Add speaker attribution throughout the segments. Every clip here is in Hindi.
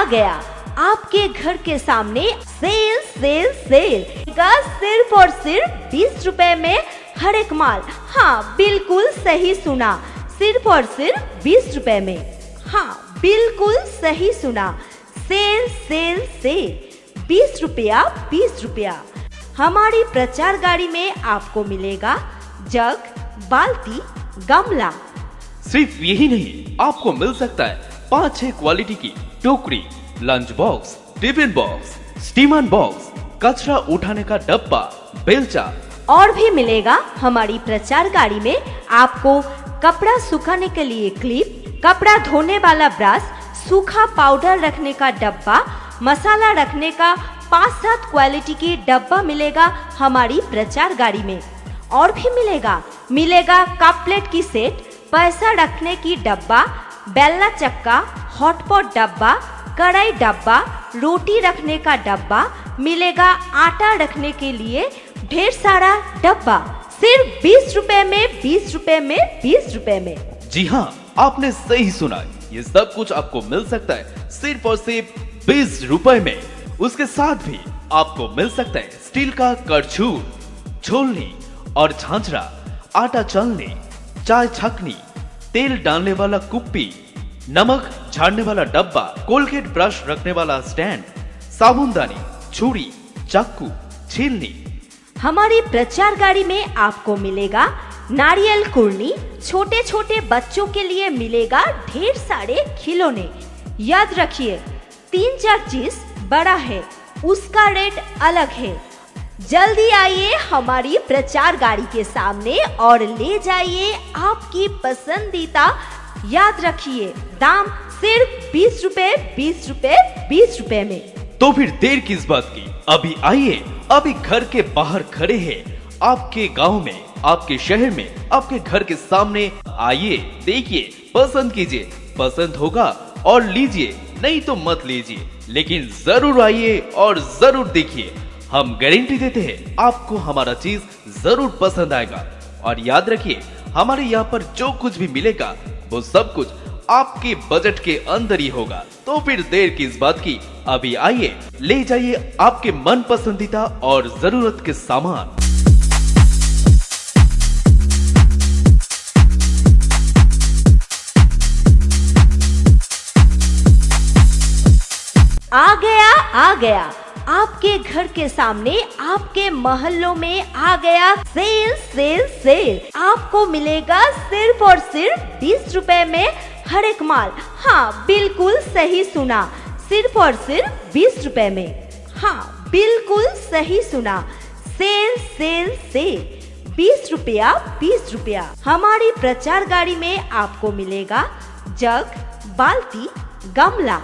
Speaker 1: गया आपके घर के सामने सेल सेल सेल का सिर्फ और सिर्फ 20 रुपए में हर एक माल। हाँ बिल्कुल सही सुना, सिर्फ और सिर्फ 20 रुपए में। हाँ बिल्कुल सही सुना, सेल सेल सेल 20 रुपया 20 रुपया। हमारी प्रचार गाड़ी में आपको मिलेगा जग, बाल्टी, गमला।
Speaker 2: सिर्फ यही नहीं, आपको मिल सकता है 5-6 क्वालिटी की टोकरी, lunch box, tiffin box, steamer box, कचरा उठाने का डब्बा, बेलचा।
Speaker 1: और भी मिलेगा हमारी प्रचार गाड़ी में आपको कपड़ा सुखाने के लिए क्लिप, कपड़ा धोने वाला ब्रश, सूखा पाउडर रखने का डब्बा, मसाला रखने का 5-7 क्वालिटी की डब्बा मिलेगा हमारी प्रचार गाड़ी में। और भी मिलेगा कप प्लेट की सेट, पैसा रखने की डब्बा, बेलना चक्का, हॉटपॉट डब्बा, कढ़ाई डब्बा, रोटी रखने का डब्बा, मिलेगा आटा रखने के लिए ढेर सारा डब्बा। सिर्फ 20 रुपए में 20 रुपए में 20 रुपए में।
Speaker 2: जी हाँ, आपने सही सुना, ये सब कुछ आपको मिल सकता है सिर्फ और सिर्फ 20 रुपए में। उसके साथ भी आपको मिल सकता है स्टील का करछूल, छोलनी और झांझरा, आटा चलनी, चाय छकनी, तेल डालने वाला कुप्पी, नमक झाड़ने वाला डब्बा, कोलगेट ब्रश रखने वाला स्टैंड, साबुनदानी, छुरी, चाकू, छीलनी।
Speaker 1: हमारी प्रचार गाड़ी में आपको मिलेगा नारियल कुरनी, छोटे छोटे बच्चों के लिए मिलेगा ढेर सारे खिलौने। याद रखिए 3-4 चीज बड़ा है, उसका रेट अलग है। जल्दी आइए हमारी प्रचार गाड़ी के सामने और ले जाइए आपकी पसंदीदा। याद रखिए दाम सिर्फ 20 रुपए 20 रुपए 20 रुपए में।
Speaker 2: तो फिर देर किस बात की, अभी आइए, अभी घर के बाहर खड़े हैं, आपके गांव में, आपके शहर में, आपके घर के सामने। आइए, देखिए, पसंद कीजिए, पसंद होगा और लीजिए, नहीं तो मत लीजिए, लेकिन जरूर आइए और जरूर देखिए। हम गारंटी देते हैं आपको हमारा चीज जरूर पसंद आएगा। और याद रखिए, हमारे यहाँ पर जो कुछ भी मिलेगा वो सब कुछ आपके बजट के अंदर ही होगा। तो फिर देर किस बात की, अभी आइए, ले जाइए आपके मन पसंदीदा और जरूरत के सामान।
Speaker 1: आ गया आपके घर के सामने, आपके मोहल्लों में आ गया सेल सेल सेल। आपको मिलेगा सिर्फ और सिर्फ 20 रुपए में हर एक माल। हाँ बिल्कुल सही सुना, सिर्फ और सिर्फ 20 रुपए में। हाँ बिल्कुल सही सुना, सेल सेल सेल 20 रुपया 20 रुपया। हमारी प्रचार गाड़ी में आपको मिलेगा जग, बाल्टी, गमला।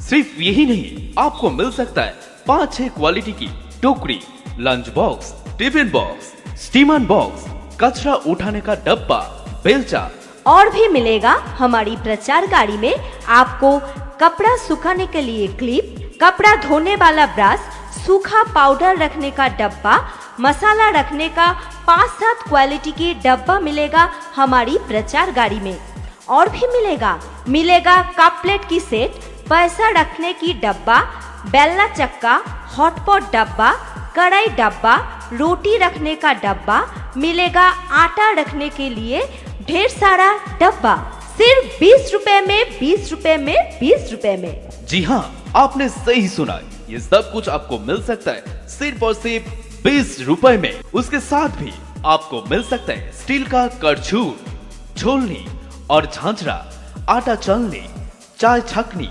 Speaker 2: सिर्फ यही नहीं, आपको मिल सकता है 5-6 क्वालिटी की टोकरी, lunch box, tiffin box, steamer box, कचरा उठाने का डब्बा, बेलचा।
Speaker 1: और भी मिलेगा हमारी प्रचार गाड़ी में आपको कपड़ा सुखाने के लिए क्लिप, कपड़ा धोने वाला ब्रश, सूखा पाउडर रखने का डब्बा, मसाला रखने का 5-7 क्वालिटी की डब्बा मिलेगा हमारी प्रचार गाड़ी में। और भी मिलेगा कप प्लेट की सेट, पैसा रखने की डब्बा, बेलना चक्का, हॉटपॉट डब्बा, कढ़ाई डब्बा, रोटी रखने का डब्बा, मिलेगा आटा रखने के लिए ढेर सारा डब्बा। सिर्फ 20 रुपए में 20 रुपए में 20 रुपए में।
Speaker 2: जी हाँ, आपने सही सुना, ये सब कुछ आपको मिल सकता है सिर्फ और सिर्फ 20 रुपए में। उसके साथ भी आपको मिल सकता है स्टील का करछूल, छोलनी और झांझरा, आटा चलनी, चाय छकनी,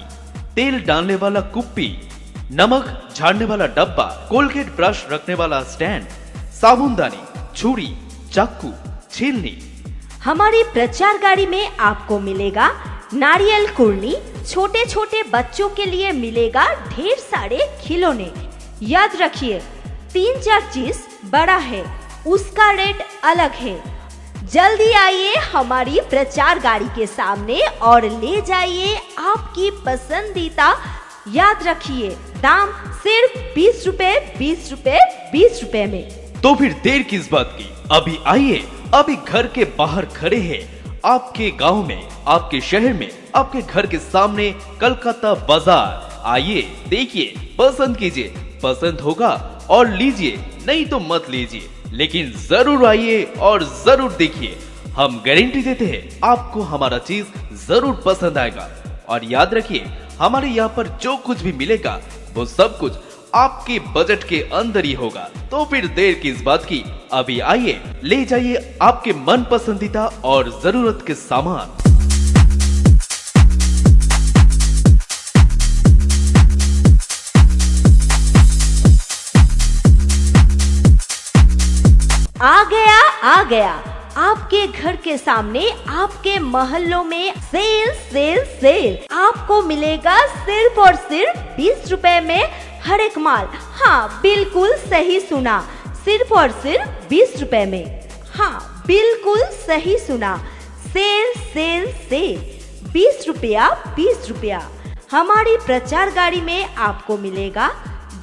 Speaker 2: तेल डालने वाला कुप्पी, नमक झाड़ने वाला डब्बा, कोलगेट ब्रश रखने वाला स्टैंड, साबुनदानी, छुरी, चाकू, छीलनी।
Speaker 1: हमारी प्रचार गाड़ी में आपको मिलेगा नारियल कुरनी, छोटे छोटे बच्चों के लिए मिलेगा ढेर सारे खिलौने। याद रखिए 3-4 चीज बड़ा है, उसका रेट अलग है। जल्दी आइए हमारी प्रचार गाड़ी के सामने और ले जाइए आपकी पसंदीदा। याद रखिए दाम सिर्फ 20 रुपए 20 रुपए 20 रुपए में।
Speaker 2: तो फिर देर किस बात की, अभी आइए, अभी घर के बाहर खड़े हैं, आपके गांव में, आपके शहर में, आपके घर के सामने कलकत्ता बाजार आइए देखिए पसंद कीजिए, पसंद होगा और लीजिए, नहीं तो मत लीजिए, लेकिन जरूर आइए और जरूर देखिए। हम गारंटी देते हैं आपको हमारा चीज जरूर पसंद आएगा। और याद रखिए हमारे यहाँ पर जो कुछ भी मिलेगा वो सब कुछ आपके बजट के अंदर ही होगा। तो फिर देर किस बात की, अभी आइए ले जाइए आपके मन पसंदीदा और जरूरत के सामान।
Speaker 1: आ गया आपके घर के सामने, आपके मोहल्लों में सेल सेल सेल। आपको मिलेगा सिर्फ और सिर्फ 20 रुपए में हर एक माल। हाँ बिल्कुल सही सुना, सिर्फ और सिर्फ 20 रुपए में। हाँ बिल्कुल सही सुना, सेल सेल सेल। 20 रुपया 20 रुपया। हमारी प्रचार गाड़ी में आपको मिलेगा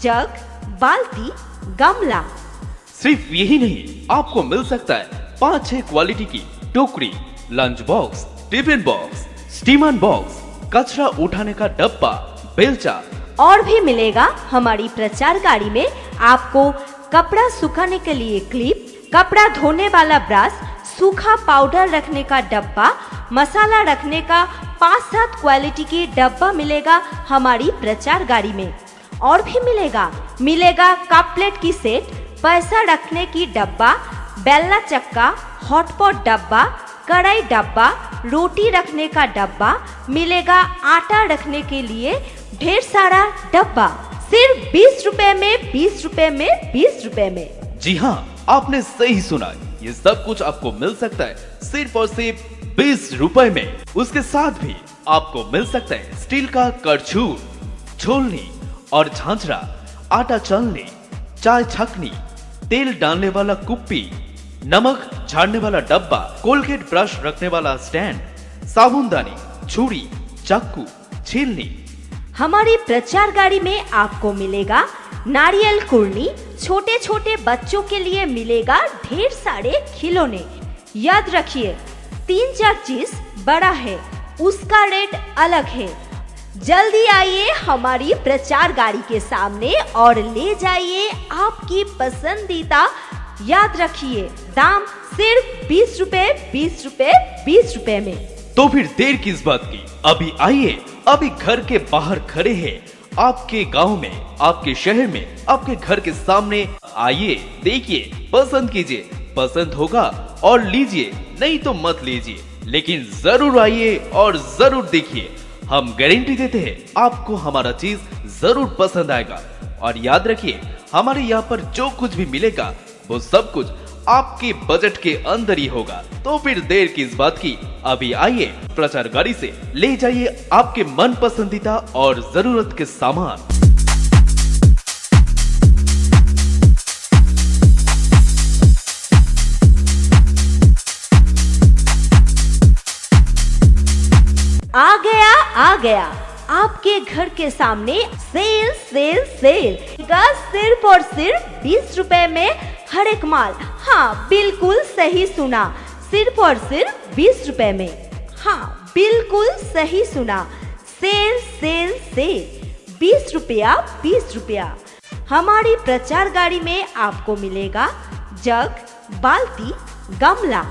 Speaker 1: जग, बाल्टी, गमला।
Speaker 2: सिर्फ यही नहीं, आपको मिल सकता है 5-6 क्वालिटी की टोकरी, lunch box, tiffin box, steamer box, कचरा उठाने का डब्बा, बेलचा।
Speaker 1: और भी मिलेगा हमारी प्रचार गाड़ी में आपको कपड़ा सुखाने के लिए क्लिप, कपड़ा धोने वाला ब्रश, सूखा पाउडर रखने का डब्बा, मसाला रखने का 5-7 क्वालिटी की डब्बा मिलेगा हमारी प्रचार गाड़ी में। और भी मिलेगा कप प्लेट की सेट, पैसा रखने की डब्बा, बेलना चक्का, हॉटपॉट डब्बा, कढ़ाई डब्बा, रोटी रखने का डब्बा, मिलेगा आटा रखने के लिए ढेर सारा डब्बा। सिर्फ 20 रुपए में, 20 रुपए में, 20 रुपए में।
Speaker 2: जी हाँ, आपने सही सुना, ये सब कुछ आपको मिल सकता है सिर्फ और सिर्फ 20 रुपए में। उसके साथ भी आपको मिल सकता है स्टील का करछूल, छोलनी और झांझरा, आटा छलनी, चाय छकनी, तेल डालने वाला कुप्पी, नमक झाड़ने वाला डब्बा, कोलगेट ब्रश रखने वाला स्टैंड, साबुनदानी, छुरी, चाकू, छीलनी।
Speaker 1: हमारी प्रचार गाड़ी में आपको मिलेगा नारियल कुरनी। छोटे छोटे बच्चों के लिए मिलेगा ढेर सारे खिलौने। याद रखिए 3-4 चीज बड़ा है, उसका रेट अलग है। जल्दी आइए हमारी प्रचार गाड़ी के सामने और ले जाइए आपकी पसंदीदा। याद रखिए दाम सिर्फ 20 रुपए, 20 रुपए, 20 रुपए में।
Speaker 2: तो फिर देर किस बात की, अभी आइए, अभी घर के बाहर खड़े हैं, आपके गांव में, आपके शहर में, आपके घर के सामने। आइए देखिए, पसंद कीजिए, पसंद होगा और लीजिए, नहीं तो मत लीजिए, लेकिन जरूर आइए और जरूर देखिए। हम गारंटी देते हैं आपको हमारा चीज जरूर पसंद आएगा। और याद रखिए हमारे यहाँ पर जो कुछ भी मिलेगा वो सब कुछ आपके बजट के अंदर ही होगा। तो फिर देर किस बात की, अभी आइए प्रचार गाड़ी से ले जाइए आपके मन पसंदीदा और जरूरत के सामान।
Speaker 1: आ गया आपके घर के सामने सेल सेल सेल का सिर्फ और सिर्फ 20 रुपए में हर एक माल। हाँ बिल्कुल सही सुना, सिर्फ और सिर्फ 20 रुपए में। हाँ बिल्कुल सही सुना, सेल सेल सेल। 20 रुपया 20 रुपया। हमारी प्रचार गाड़ी में आपको मिलेगा जग, बाल्टी, गमला।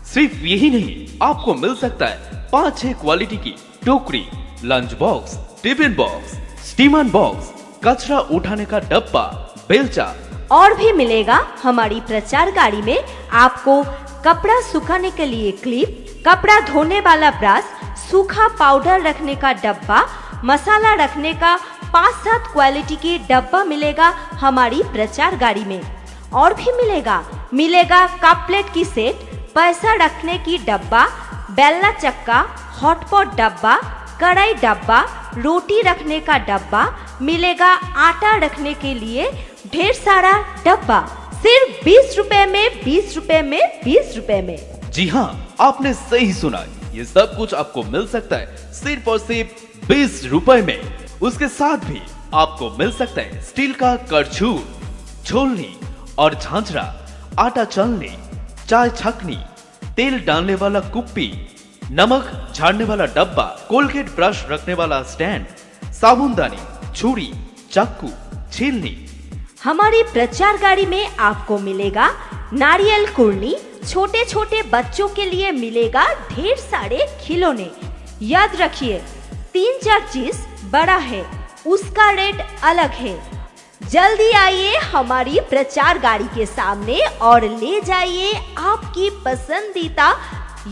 Speaker 2: सिर्फ यही नहीं, आपको मिल सकता है 5-6 क्वालिटी की टोकरी, lunch box, tiffin box, steamer box, कचरा उठाने का डब्बा, बेलचा।
Speaker 1: और भी मिलेगा हमारी प्रचार गाड़ी में आपको कपड़ा सुखाने के लिए क्लिप, कपड़ा धोने वाला ब्रश, सूखा पाउडर रखने का डब्बा, मसाला रखने का 5-7 क्वालिटी की डब्बा मिलेगा हमारी प्रचार गाड़ी में। और भी मिलेगा कप प्लेट की सेट, पैसा रखने की डब्बा, बेलना चक्का, हॉटपॉट डब्बा, कढ़ाई डब्बा, रोटी रखने का डब्बा, मिलेगा आटा रखने के लिए ढेर सारा डब्बा। सिर्फ 20 रुपए में, 20 रुपए में, 20 रुपए में।
Speaker 2: जी हाँ, आपने सही सुना, ये सब कुछ आपको मिल सकता है सिर्फ और सिर्फ 20 रुपए में। उसके साथ भी आपको मिल सकता है स्टील का करछूल, छोलनी और झांझरा, आटा छलनी, चाय छकनी, तेल डालने वाला कुप्पी, नमक झाड़ने वाला डब्बा, कोलगेट ब्रश रखने वाला स्टैंड, साबुनदानी, छुरी, चाकू, छीलनी।
Speaker 1: हमारी प्रचार गाड़ी में आपको मिलेगा नारियल कुर्नी, छोटे छोटे बच्चों के लिए मिलेगा ढेर सारे खिलौने। याद रखिए 3-4 चीज बड़ा है, उसका रेट अलग है। जल्दी आइए हमारी प्रचार गाड़ी के सामने और ले जाइए आपकी पसंदीदा।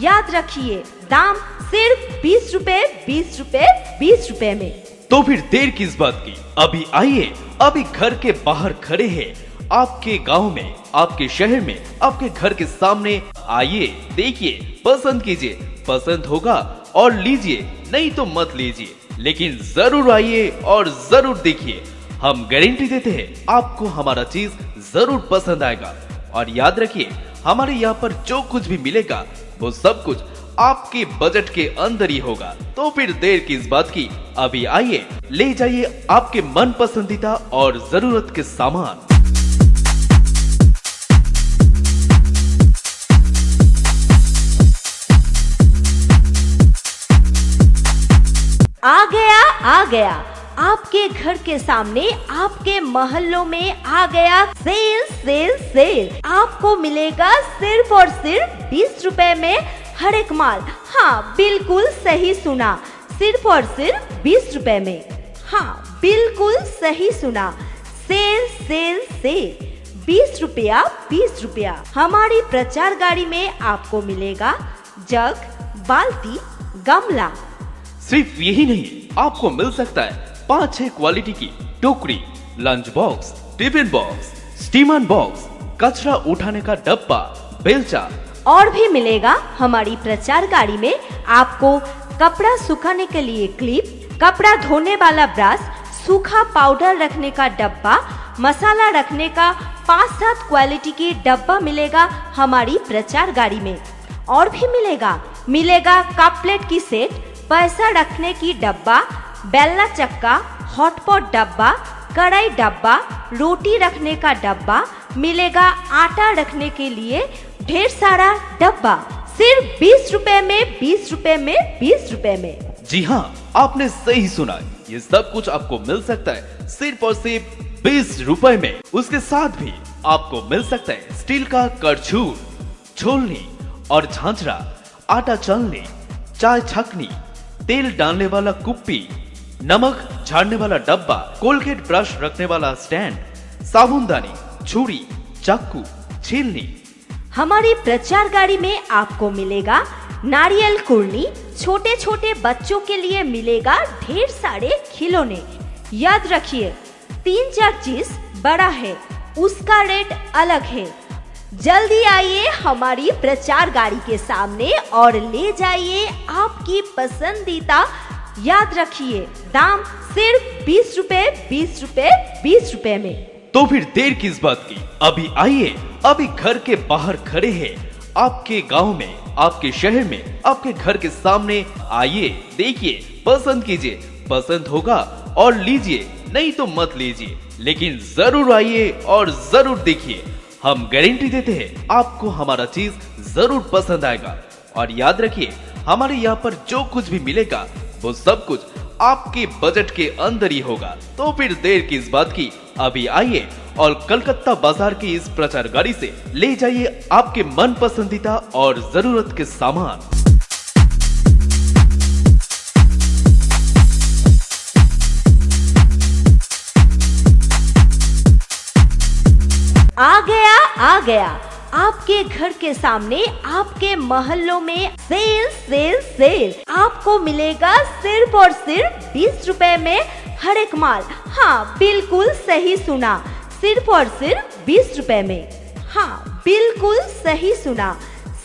Speaker 1: याद रखिए दाम सिर्फ 20 रुपए, 20 रुपए, 20 रुपए में।
Speaker 2: तो फिर देर किस बात की, अभी आइए, अभी घर के बाहर खड़े हैं, आपके गांव में, आपके शहर में, आपके घर के सामने आइए, देखिए, पसंद कीजिए, पसंद होगा और लीजिए, नहीं तो मत लीजिए, लेकिन जरूर आइए और जरूर देखिए। हम गारंटी देते हैं आपको हमारा चीज जरूर पसंद आएगा। और याद रखिए हमारे यहाँ पर जो कुछ भी मिलेगा वो सब कुछ आपके बजट के अंदर ही होगा। तो फिर देर किस बात की, अभी आइए, ले जाइए आपके मन पसंदीदा और जरूरत के सामान।
Speaker 1: आ गया आपके घर के सामने, आपके मोहल्लों में आ गया सेल सेल सेल। आपको मिलेगा सिर्फ और सिर्फ 20 रुपए में हर एक माल। हाँ बिल्कुल सही सुना, सिर्फ और सिर्फ 20 रुपए में। हाँ बिल्कुल सही सुना, सेल सेल सेल, 20 रुपया, 20 रुपया। हमारी प्रचार गाड़ी में आपको मिलेगा जग, बाल्टी, गमला।
Speaker 2: सिर्फ यही नहीं, आपको मिल सकता है 5-6 क्वालिटी की टोकरी, lunch box, tiffin box, steamer box, कचरा उठाने का डब्बा, बेलचा।
Speaker 1: और भी मिलेगा हमारी प्रचार गाड़ी में आपको कपड़ा सुखाने के लिए क्लिप, कपड़ा धोने वाला ब्रश, सूखा पाउडर रखने का डब्बा, मसाला रखने का 5-7 क्वालिटी की डब्बा मिलेगा हमारी प्रचार गाड़ी में। और भी मिलेगा कप प्लेट की सेट, पैसा रखने की डब्बा, बेलना चक्का, हॉटपॉट डब्बा, कढ़ाई डब्बा, रोटी रखने का डब्बा, मिलेगा आटा रखने के लिए ढेर सारा डब्बा, सिर्फ 20 रुपए में, 20 रुपए में, 20 रुपए में।
Speaker 2: जी हाँ, आपने सही सुना, ये सब कुछ आपको मिल सकता है सिर्फ और सिर्फ 20 रुपए में। उसके साथ भी आपको मिल सकता है स्टील का करछूल, छोलनी और झांझरा, आटा चलनी, चाय छकनी, तेल डालने वाला कुप्पी, नमक झाड़ने वाला डब्बा, कोलगेट ब्रश रखने वाला स्टैंड, साबुनदानी, छुरी, चाकू, छीलनी।
Speaker 1: हमारी प्रचार गाड़ी में आपको मिलेगा नारियल कुर्नी, छोटे छोटे बच्चों के लिए मिलेगा ढेर सारे खिलौने। याद रखिए 3-4 चीज बड़ा है, उसका रेट अलग है। जल्दी आइए हमारी प्रचार गाड़ी के सामने और ले जाइए आपकी पसंदीदा। याद रखिए दाम सिर्फ 20 रुपए, 20 रुपए, 20 रुपए में।
Speaker 2: तो फिर देर किस बात की, अभी आइए, अभी घर के बाहर खड़े हैं, आपके गांव में, आपके शहर में, आपके घर के सामने आइए, देखिए, पसंद कीजिए, पसंद होगा और लीजिए, नहीं तो मत लीजिए, लेकिन जरूर आइए और जरूर देखिए। हम गारंटी देते हैं आपको हमारा चीज जरूर पसंद आएगा। और याद रखिए हमारे यहाँ पर जो कुछ भी मिलेगा वो सब कुछ आपके बजट के अंदर ही होगा। तो फिर देर किस बात की, अभी आइए और कलकत्ता बाजार की इस प्रचार गाड़ी से ले जाइए आपके मन पसंदीदा और जरूरत के सामान।
Speaker 1: आ गया आपके घर के सामने, आपके मोहल्लों में सेल सेल सेल। आपको मिलेगा सिर्फ और सिर्फ 20 रुपए में हर एक माल। हाँ बिल्कुल सही सुना, सिर्फ और सिर्फ 20 रुपए में। हाँ बिल्कुल सही सुना,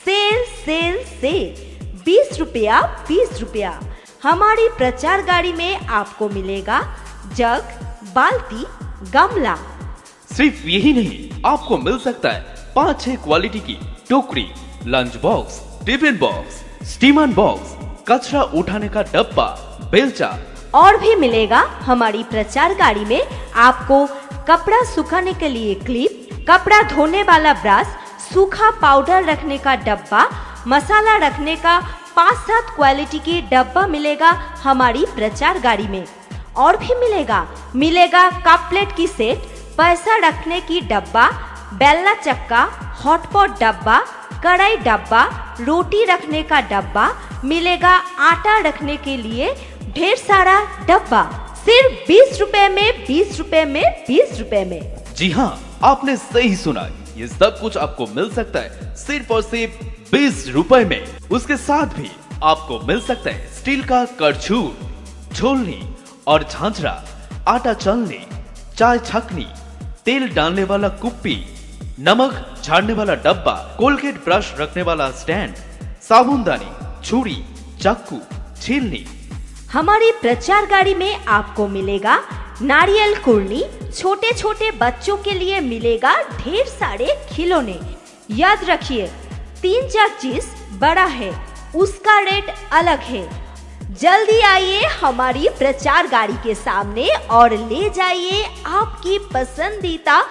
Speaker 1: सेल सेल सेल, 20 रुपया, 20 रुपया। हमारी प्रचार गाड़ी में आपको मिलेगा जग, बाल्टी, गमला।
Speaker 2: सिर्फ यही नहीं, आपको मिल सकता है 5-6 क्वालिटी की टोकरी, lunch box, tiffin box, steamer box, कचरा उठाने का डब्बा, बेलचा।
Speaker 1: और भी मिलेगा हमारी प्रचार गाड़ी में आपको कपड़ा सुखाने के लिए क्लिप, कपड़ा धोने वाला ब्रश, सूखा पाउडर रखने का डब्बा, मसाला रखने का 5-7 क्वालिटी की डब्बा मिलेगा हमारी प्रचार गाड़ी में। और भी मिलेगा कप प्लेट की सेट, पैसा रखने की डब्बा, बेलना चक्का, हॉटपॉट डब्बा, कढ़ाई डब्बा, रोटी रखने का डब्बा, मिलेगा आटा रखने के लिए ढेर सारा डब्बा, सिर्फ 20 रुपए में, 20 रुपए में, 20 रुपए में।
Speaker 2: जी हाँ, आपने सही सुना, ये सब कुछ आपको मिल सकता है सिर्फ और सिर्फ 20 रुपए में। उसके साथ भी आपको मिल सकता है स्टील का करछूल, छोलनी और झांझरा, आटा छलनी, चाय छकनी, तेल डालने वाला कुप्पी, नमक झाड़ने वाला डब्बा, कोलगेट ब्रश रखने वाला स्टैंड, साबुनदानी, छुरी, चाकू, छीलनी।
Speaker 1: हमारी प्रचार गाड़ी में आपको मिलेगा नारियल कुरनी, छोटे छोटे बच्चों के लिए मिलेगा ढेर सारे खिलौने। याद रखिए 3-4 चीज बड़ा है, उसका रेट अलग है। जल्दी आइए हमारी प्रचार गाड़ी के सामने और ले जाइए आपकी पसंदीदा।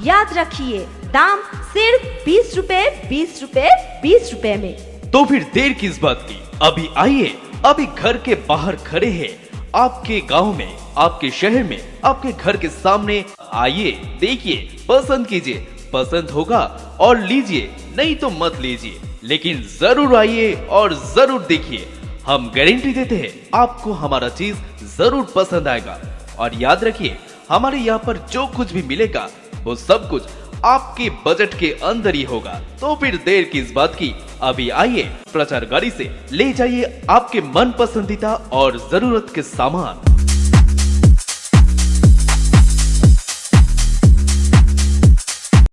Speaker 1: याद रखिए दाम सिर्फ 20 रुपए, 20 रुपए, 20 रुपए में।
Speaker 2: तो फिर देर किस बात की, अभी आइए, अभी घर के बाहर खड़े हैं, आपके गांव में, आपके शहर में, आपके घर के सामने आइए, देखिए, पसंद कीजिए, पसंद होगा और लीजिए, नहीं तो मत लीजिए, लेकिन जरूर आइए और जरूर देखिए। हम गारंटी देते हैं आपको हमारा चीज जरूर पसंद आएगा। और याद रखिए हमारे यहाँ पर जो कुछ भी मिलेगा वो सब कुछ आपके बजट के अंदर ही होगा। तो फिर देर किस बात की, अभी आइए, प्रचार गाड़ी से ले जाइए आपके मन पसंदीदा और जरूरत के सामान।